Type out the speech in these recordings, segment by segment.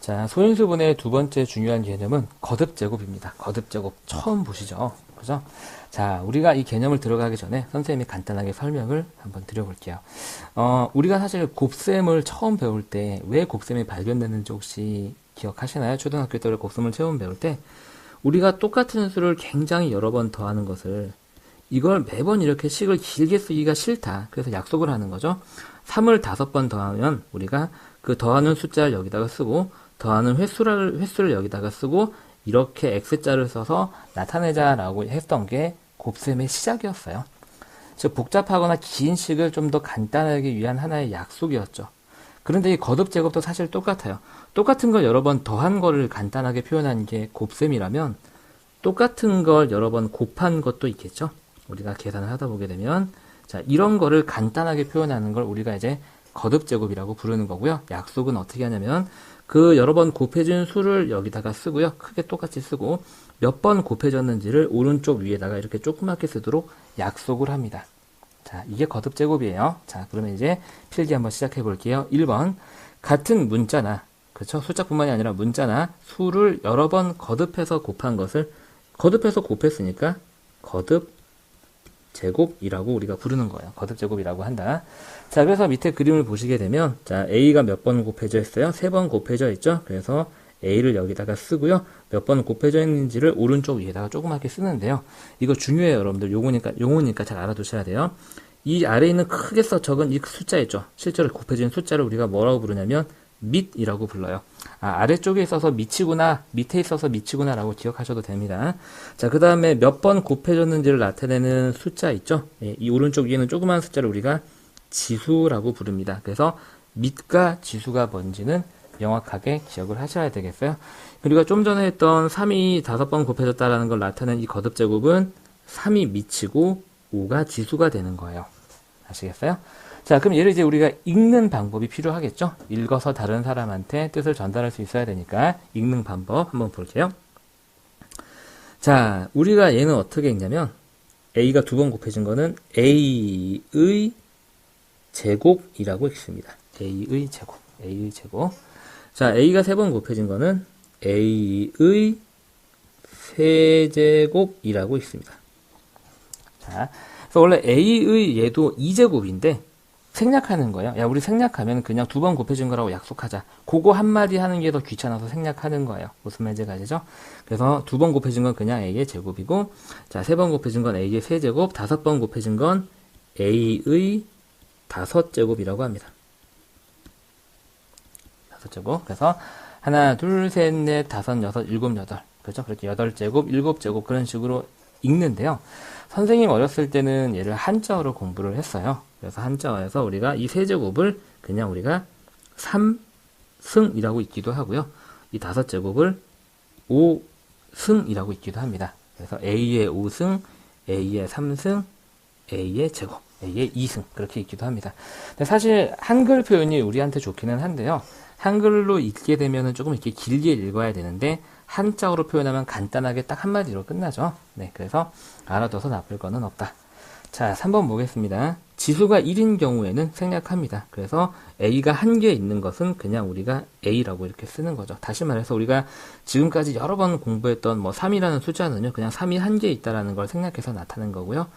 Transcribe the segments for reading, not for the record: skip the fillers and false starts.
자, 소인수분의 두 번째 중요한 개념은 거듭제곱입니다. 거듭제곱 처음 보시죠. 그죠? 자, 우리가 이 개념을 들어가기 전에 선생님이 간단하게 설명을 한번 드려볼게요. 우리가 사실 곱셈을 처음 배울 때 왜 곱셈이 발견됐는지 혹시 기억하시나요? 초등학교 때 곱셈을 처음 배울 때 우리가 똑같은 수를 굉장히 여러 번 더하는 것을 이걸 매번 이렇게 식을 길게 쓰기가 싫다. 그래서 약속을 하는 거죠. 3을 5번 더하면 우리가 그 더하는 숫자를 여기다가 쓰고 더하는 횟수를 여기다가 쓰고 이렇게 X자를 써서 나타내자라고 했던 게 곱셈의 시작이었어요. 즉 복잡하거나 긴 식을 좀 더 간단하게 위한 하나의 약속이었죠. 그런데 이 거듭제곱도 사실 똑같아요. 똑같은 걸 여러 번 더한 거를 간단하게 표현한 게 곱셈이라면 똑같은 걸 여러 번 곱한 것도 있겠죠. 우리가 계산을 하다 보게 되면 자, 이런 거를 간단하게 표현하는 걸 우리가 이제 거듭제곱이라고 부르는 거고요. 약속은 어떻게 하냐면 그 여러 번 곱해진 수를 여기다가 쓰고요. 크게 똑같이 쓰고 몇 번 곱해졌는지를 오른쪽 위에다가 이렇게 조그맣게 쓰도록 약속을 합니다. 자, 이게 거듭제곱이에요. 자, 그러면 이제 필기 한번 시작해 볼게요. 1번 같은 문자나 그렇죠? 숫자뿐만이 아니라 문자나 수를 여러 번 거듭해서 곱한 것을 거듭해서 곱했으니까 거듭 제곱이라고 우리가 부르는 거예요. 거듭제곱이라고 한다. 자, 그래서 밑에 그림을 보시게 되면 자, A가 몇 번 곱해져 있어요? 3번 곱해져 있죠? 그래서 A를 여기다가 쓰고요. 몇 번 곱해져 있는지를 오른쪽 위에다가 조그맣게 쓰는데요. 이거 중요해요, 여러분들. 용어니까 잘 알아두셔야 돼요. 이 아래에 있는 크게 적은 이 숫자 있죠? 실제로 곱해진 숫자를 우리가 뭐라고 부르냐면 밑이라고 불러요. 아래쪽에 있어서 밑이구나, 밑에 있어서 밑이구나 라고 기억하셔도 됩니다. 자, 그 다음에 몇 번 곱해졌는지를 나타내는 숫자 있죠? 예, 이 오른쪽 위에는 조그만 숫자를 우리가 지수라고 부릅니다. 그래서 밑과 지수가 뭔지는 명확하게 기억을 하셔야 되겠어요. 그리고 좀 전에 했던 3이 5번 곱해졌다라는 걸 나타낸 이 거듭제곱은 3이 밑이고 5가 지수가 되는 거예요. 아시겠어요? 자, 그럼 얘를 이제 우리가 읽는 방법이 필요하겠죠? 읽어서 다른 사람한테 뜻을 전달할 수 있어야 되니까 읽는 방법 한번 볼게요. 자, 우리가 얘는 어떻게 읽냐면 A가 2번 곱해진 거는 A의 제곱이라고 읽습니다. A의 제곱. A의 제곱. 자, A가 3번 곱해진 거는 A의 세제곱이라고 읽습니다. 자, 그래서 원래 A의 얘도 2제곱인데 생략하는 거예요. 야, 우리 생략하면 그냥 2번 곱해진 거라고 약속하자. 그거 한마디 하는 게 더 귀찮아서 생략하는 거예요. 무슨 말인지 가시죠? 그래서 2번 곱해진 건 그냥 A의 제곱이고, 자, 3번 곱해진 건 A의 세제곱, 5번 곱해진 건 A의 5제곱이라고 합니다. 5제곱. 그래서 하나, 둘, 셋, 넷, 다섯, 여섯, 일곱, 여덟. 그렇죠? 그렇게 8제곱, 7제곱 그런 식으로 읽는데요. 선생님 어렸을 때는 얘를 한자어로 공부를 했어요. 그래서 한자어에서 우리가 이 세제곱을 그냥 우리가 3승이라고 읽기도 하고요. 이 5제곱을 5승이라고 읽기도 합니다. 그래서 A의 5승, A의 3승, A의 제곱, A의 2승 그렇게 읽기도 합니다. 근데 사실 한글 표현이 우리한테 좋기는 한데요. 한글로 읽게 되면은 조금 이렇게 길게 읽어야 되는데 한자어로 표현하면 간단하게 딱 한마디로 끝나죠. 네, 그래서 알아둬서 나쁠 거는 없다. 자, 3번 보겠습니다. 지수가 1인 경우에는 생략합니다. 그래서 A가 한 개 있는 것은 그냥 우리가 A라고 이렇게 쓰는 거죠. 다시 말해서 우리가 지금까지 여러 번 공부했던 3이라는 숫자는요, 그냥 3이 한 개 있다라는 걸 생략해서 나타낸 거고요.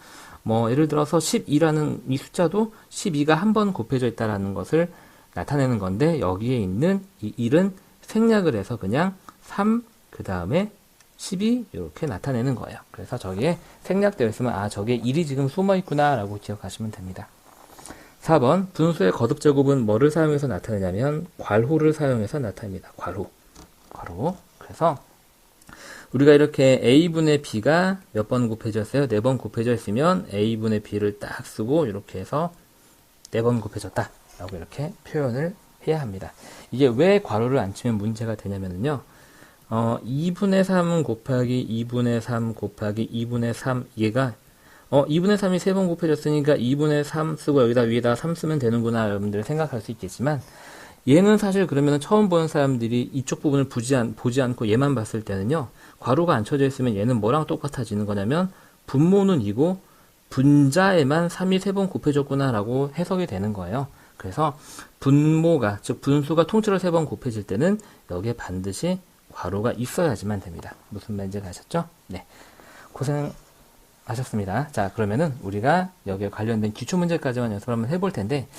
예를 들어서 12라는 이 숫자도 12가 한 번 곱해져 있다라는 것을 나타내는 건데, 여기에 있는 이 1은 생략을 해서 그냥 3, 그 다음에 12 이렇게 나타내는 거예요. 그래서 저기에 생략되어 있으면 저기에 1이 지금 숨어 있구나 라고 기억하시면 됩니다. 4번 분수의 거듭제곱은 뭐를 사용해서 나타내냐면 괄호를 사용해서 나타냅니다. 괄호. 그래서 우리가 이렇게 A분의 B가 몇 번 곱해졌어요? 4번 곱해져 있으면 A분의 B를 딱 쓰고 이렇게 해서 4번 곱해졌다 라고 이렇게 표현을 해야 합니다. 이게 왜 괄호를 안 치면 문제가 되냐면요. 2분의 3 곱하기 2분의 3 곱하기 2분의 3 얘가 2분의 3이 3번 곱해졌으니까 2분의 3 쓰고 여기다 위에다 3 쓰면 되는구나 여러분들 생각할 수 있겠지만 얘는 사실 그러면 처음 보는 사람들이 이쪽 부분을 보지 않고 얘만 봤을 때는요. 괄호가 안 쳐져 있으면 얘는 뭐랑 똑같아지는 거냐면 분모는 이고 분자에만 3이 3번 곱해졌구나 라고 해석이 되는 거예요. 그래서 분모가, 즉 분수가 통째로 3번 곱해질 때는 여기에 반드시 괄호가 있어야지만 됩니다. 무슨 말인지 아셨죠? 네. 고생하셨습니다. 자, 그러면은 우리가 여기에 관련된 기초문제까지만 연습을 한번 해볼 텐데,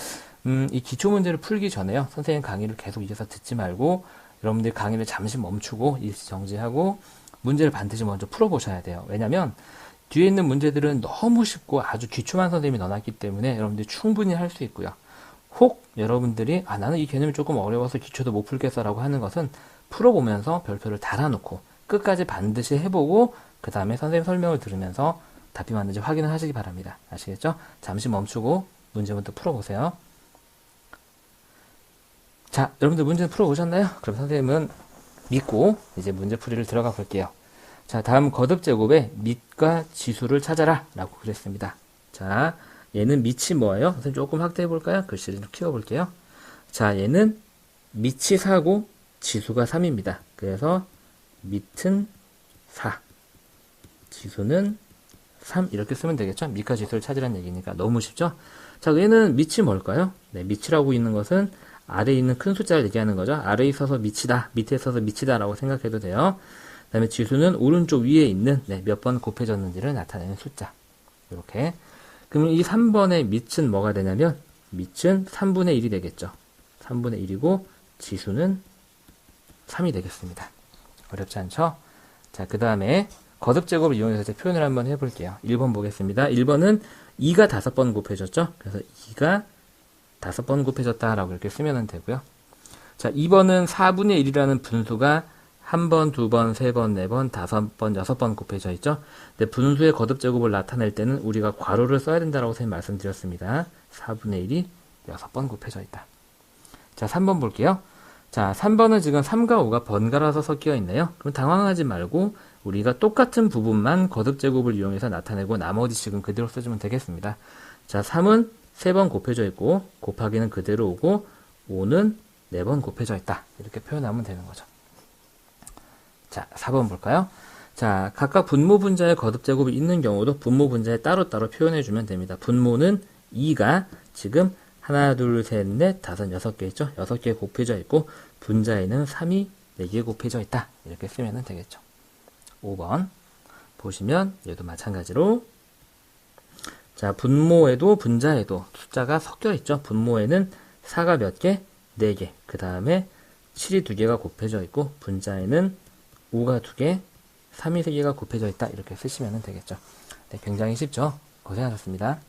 이 기초문제를 풀기 전에요. 선생님 강의를 계속 이어서 듣지 말고, 여러분들이 강의를 잠시 멈추고, 일시 정지하고, 문제를 반드시 먼저 풀어보셔야 돼요. 왜냐면, 뒤에 있는 문제들은 너무 쉽고 아주 기초만 선생님이 넣어놨기 때문에 여러분들이 충분히 할 수 있고요. 혹 여러분들이 나는 이 개념이 조금 어려워서 기초도 못 풀겠어 라고 하는 것은 풀어보면서 별표를 달아놓고 끝까지 반드시 해보고 그 다음에 선생님 설명을 들으면서 답이 맞는지 확인을 하시기 바랍니다. 아시겠죠? 잠시 멈추고 문제부터 풀어보세요. 자, 여러분들 문제 풀어보셨나요? 그럼 선생님은 믿고 이제 문제풀이를 들어가 볼게요. 자, 다음 거듭제곱에 밑과 지수를 찾아라 라고 그랬습니다. 자, 얘는 밑이 뭐예요? 선생님 조금 확대해 볼까요? 글씨를 좀 키워볼게요. 자, 얘는 밑이 4고 지수가 3입니다. 그래서 밑은 4, 지수는 3 이렇게 쓰면 되겠죠? 밑과 지수를 찾으라는 얘기니까 너무 쉽죠? 자, 얘는 밑이 뭘까요? 네, 밑이라고 있는 것은 아래에 있는 큰 숫자를 얘기하는 거죠. 아래에 있어서 밑이다, 밑에 있어서 밑이다 라고 생각해도 돼요. 그 다음에 지수는 오른쪽 위에 있는 몇 번 곱해졌는지를 나타내는 숫자. 이렇게. 그러면 이 3번의 밑은 뭐가 되냐면 밑은 3분의 1이 되겠죠. 3분의 1이고 지수는 3이 되겠습니다. 어렵지 않죠? 자, 그 다음에 거듭제곱을 이용해서 이제 표현을 한번 해볼게요. 1번 보겠습니다. 1번은 2가 5번 곱해졌죠. 그래서 2가 5번 곱해졌다라고 이렇게 쓰면 되고요. 자, 2번은 4분의 1이라는 분수가 1번, 2번, 3번, 4번, 5번, 6번 곱해져 있죠. 근데 분수의 거듭제곱을 나타낼 때는 우리가 괄호를 써야 된다라고 선생님 말씀드렸습니다. 4분의 1이 6번 곱해져 있다. 자, 3번 볼게요. 자, 3번은 지금 3과 5가 번갈아서 섞여 있네요. 그럼 당황하지 말고 우리가 똑같은 부분만 거듭제곱을 이용해서 나타내고 나머지 식은 그대로 써주면 되겠습니다. 자, 3은 3번 곱해져 있고 곱하기는 그대로 오고 5는 4번 곱해져 있다. 이렇게 표현하면 되는 거죠. 자, 4번 볼까요? 자, 각각 분모 분자의 거듭제곱이 있는 경우도 분모 분자에 따로따로 표현해주면 됩니다. 분모는 2가 지금 하나, 둘, 셋, 넷, 다섯, 6개 있죠? 6개 곱해져 있고 분자에는 3이 4개 곱해져 있다. 이렇게 쓰면 되겠죠. 5번 보시면 얘도 마찬가지로 자, 분모에도 분자에도 숫자가 섞여 있죠. 분모에는 4가 몇 개? 4개. 그 다음에 7이 2개가 곱해져 있고 분자에는 5가 2개, 3이 3개가 곱해져 있다. 이렇게 쓰시면 되겠죠. 네, 굉장히 쉽죠? 고생하셨습니다.